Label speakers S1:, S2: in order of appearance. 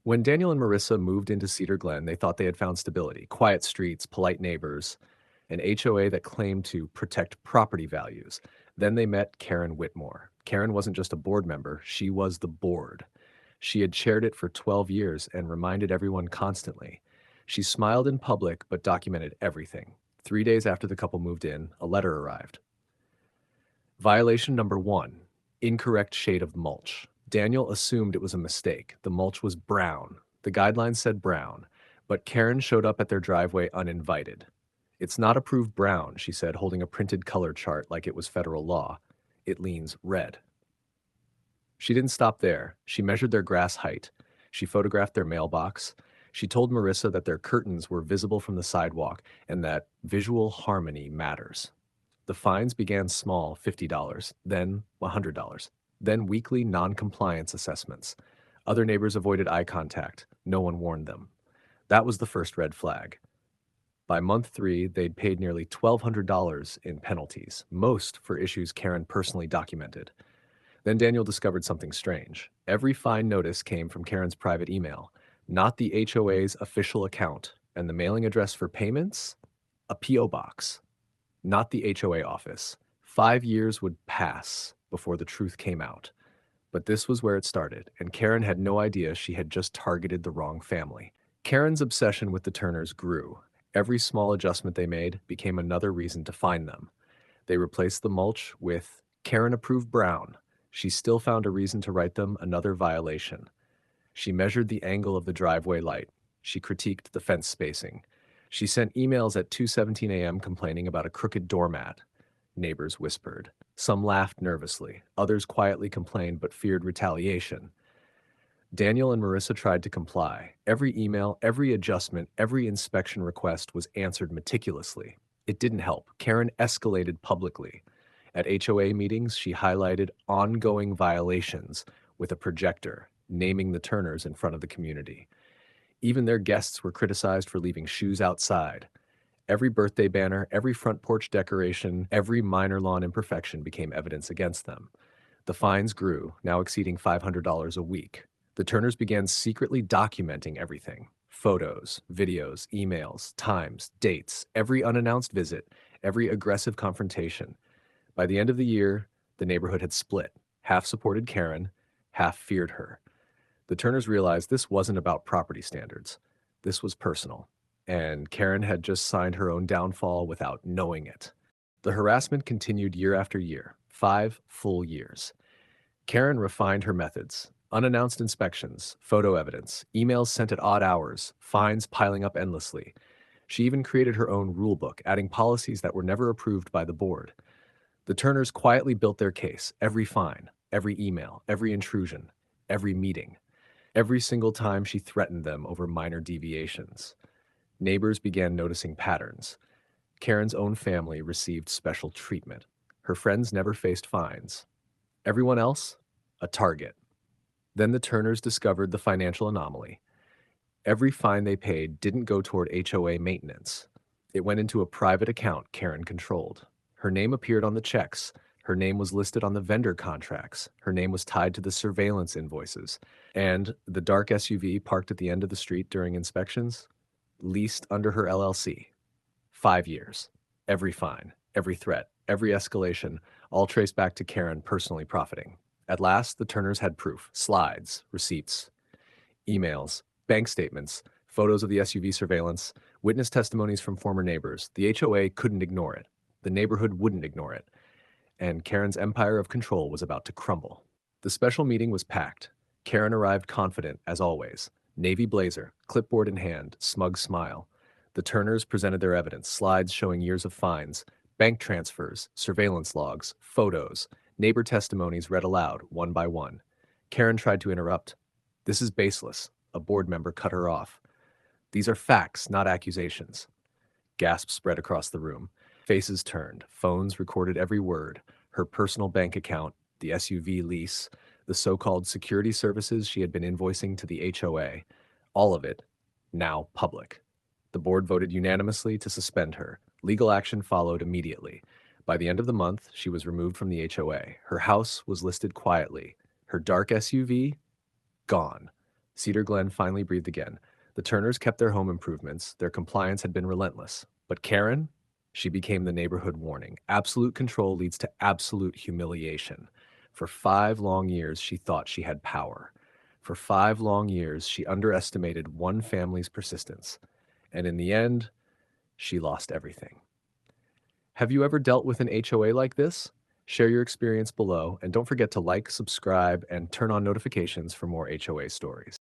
S1: When Daniel and Marissa moved into Cedar Glen, they thought they had found stability, quiet streets, polite neighbors, an HOA that claimed to protect property values. Then they met Karen Whitmore. Karen wasn't just a board member, she was the board. She had chaired it for 12 years and reminded everyone constantly. She smiled in public but documented everything. 3 days after the couple moved in, a letter arrived. Violation number 1, incorrect shade of mulch. Daniel assumed it was a mistake. The mulch was brown. The guidelines said brown, but Karen showed up at their driveway uninvited. It's not approved brown, she said, holding a printed color chart like it was federal law. It leans red. She didn't stop there. She measured their grass height. She photographed their mailbox. She told Marissa that their curtains were visible from the sidewalk and that visual harmony matters. The fines began small, $50, then $100, then weekly non-compliance assessments. Other neighbors avoided eye contact. No one warned them. That was the first red flag. By month 3, they'd paid nearly $1,200 in penalties, most for issues Karen personally documented. Then Daniel discovered something strange. Every fine notice came from Karen's private email, not the HOA's official account, and the mailing address for payments? A P.O. box. Not the HOA office. 5 years would pass before the truth came out. But this was where it started, and Karen had no idea she had just targeted the wrong family. Karen's obsession with the Turners grew. Every small adjustment they made became another reason to find them. They replaced the mulch with Karen approved brown. She still found a reason to write them another violation. She measured the angle of the driveway light. She critiqued the fence spacing. She sent emails at 2:17 a.m. complaining about a crooked doormat. Neighbors whispered. Some laughed nervously. Others quietly complained but feared retaliation. Daniel and Marissa tried to comply. Every email, every adjustment, every inspection request was answered meticulously. It didn't help. Karen escalated publicly. At HOA meetings, she highlighted ongoing violations with a projector, naming the Turners in front of the community. Even their guests were criticized for leaving shoes outside. Every birthday banner, every front porch decoration, every minor lawn imperfection became evidence against them. The fines grew, now exceeding $500 a week. The Turners began secretly documenting everything: photos, videos, emails, times, dates, every unannounced visit, every aggressive confrontation. By the end of the year, the neighborhood had split. Half supported Karen, half feared her. The Turners realized this wasn't about property standards. This was personal. And Karen had just signed her own downfall without knowing it. The harassment continued year after year, 5 full years. Karen refined her methods. Unannounced inspections, photo evidence, emails sent at odd hours, fines piling up endlessly. She even created her own rule book, adding policies that were never approved by the board. The Turners quietly built their case: every fine, every email, every intrusion, every meeting. Every single time she threatened them over minor deviations. Neighbors began noticing patterns. Karen's own family received special treatment. Her friends never faced fines. Everyone else, a target. Then the Turners discovered the financial anomaly. Every fine they paid didn't go toward HOA maintenance. It went into a private account Karen controlled. Her name appeared on the checks. Her name was listed on the vendor contracts. Her name was tied to the surveillance invoices. And the dark SUV parked at the end of the street during inspections, leased under her LLC. 5 years. Every fine, every threat, every escalation, all traced back to Karen personally profiting. At last, the Turners had proof: slides, receipts, emails, bank statements, photos of the SUV surveillance, witness testimonies from former neighbors. The HOA couldn't ignore it. The neighborhood wouldn't ignore it. And Karen's empire of control was about to crumble. The special meeting was packed. Karen arrived confident, as always. Navy blazer, clipboard in hand, smug smile. The Turners presented their evidence: slides showing years of fines, bank transfers, surveillance logs, photos, neighbor testimonies read aloud, one by one. Karen tried to interrupt. "This is baseless." A board member cut her off. "These are facts, not accusations." Gasps spread across the room. Faces turned. Phones recorded every word: her personal bank account, the SUV lease, the so-called security services she had been invoicing to the HOA. All of it, now public. The board voted unanimously to suspend her. Legal action followed immediately. By the end of the month, she was removed from the HOA. Her house was listed quietly. Her dark SUV, gone. Cedar Glen finally breathed again. The Turners kept their home improvements. Their compliance had been relentless. But Karen, she became the neighborhood warning. Absolute control leads to absolute humiliation. For 5 long years, she thought she had power. For 5 long years, she underestimated one family's persistence. And in the end, she lost everything. Have you ever dealt with an HOA like this? Share your experience below, and don't forget to like, subscribe, and turn on notifications for more HOA stories.